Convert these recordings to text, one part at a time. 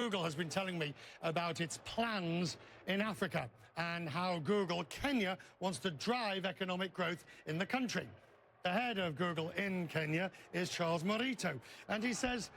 Google has been telling me about its plans in Africa and how Google Kenya wants to drive economic growth in the country. The head of Google in Kenya is Charles Morito, and he says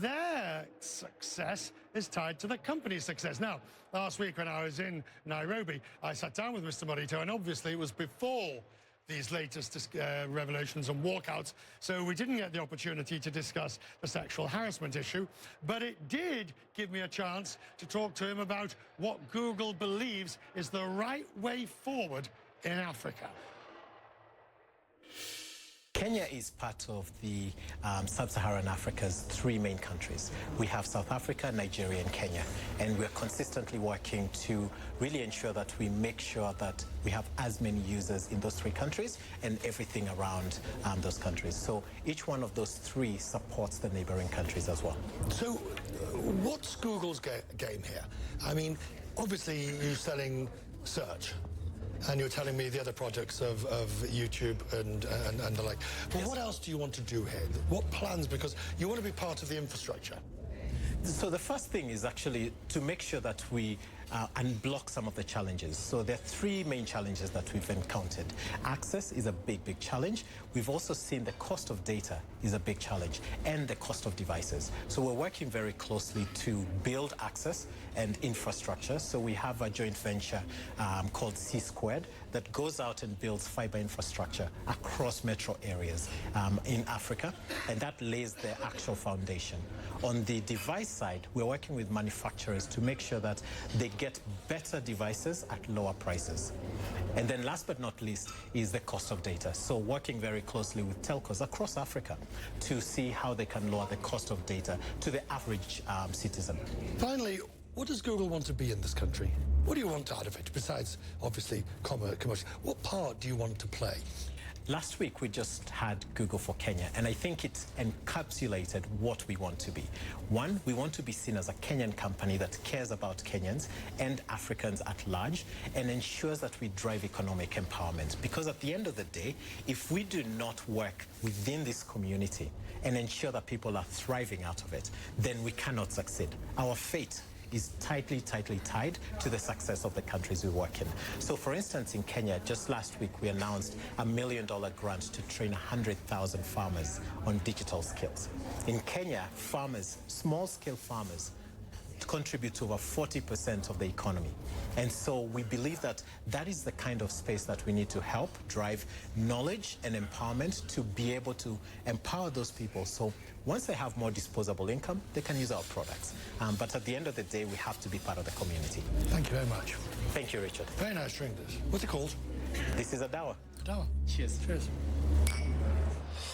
their success is tied to the company's success. Now, last week when I was in Nairobi, I sat down with Mr. Morito, and obviously it was before these latest revelations and walkouts, so we didn't get the opportunity to discuss the sexual harassment issue, but it did give me a chance to talk to him about what Google believes is the right way forward in Africa. Kenya is part of the sub-Saharan Africa's three main countries. We have South Africa, Nigeria, and Kenya, and we're consistently working to really ensure that we make sure that we have as many users in those three countries and everything around those countries. So each one of those three supports the neighboring countries as well. So what's Google's game here? I mean, obviously you're selling search, and you're telling me the other products of YouTube and the like. But yes. What else do you want to do here? What plans? Because you want to be part of the infrastructure. So the first thing is actually to make sure that we unblock some of the challenges. So there are three main challenges that we've encountered. Access is a big challenge. We've also seen the cost of data is a big challenge, and the cost of devices. So we're working very closely to build access and infrastructure. So we have a joint venture called C Squared that goes out and builds fiber infrastructure across metro areas in Africa, and that lays the actual foundation. On the device side, we're working with manufacturers to make sure that they get better devices at lower prices. And then last but not least is the cost of data. So working very closely with telcos across Africa to see how they can lower the cost of data to the average citizen. Finally, what does Google want to be in this country? What do you want out of it, besides, obviously, commercial? What part do you want to play? Last week, we just had Google for Kenya, and I think it encapsulated what we want to be. One, we want to be seen as a Kenyan company that cares about Kenyans and Africans at large and ensures that we drive economic empowerment. Because at the end of the day, if we do not work within this community and ensure that people are thriving out of it, then we cannot succeed. Our fate is tightly tied to the success of the countries we work in. So for instance, in Kenya, just last week, we announced a $1 million grant to train 100,000 farmers on digital skills. In Kenya, farmers, small-scale farmers, contribute to over 40% of the economy. And so we believe that that is the kind of space that we need to help drive knowledge and empowerment to be able to empower those people. So once they have more disposable income, they can use our products. But at the end of the day, we have to be part of the community. Thank you very much. Thank you, Richard. Very nice drink, this. What's it called? This is a dawa. Dawa. Cheers. Cheers.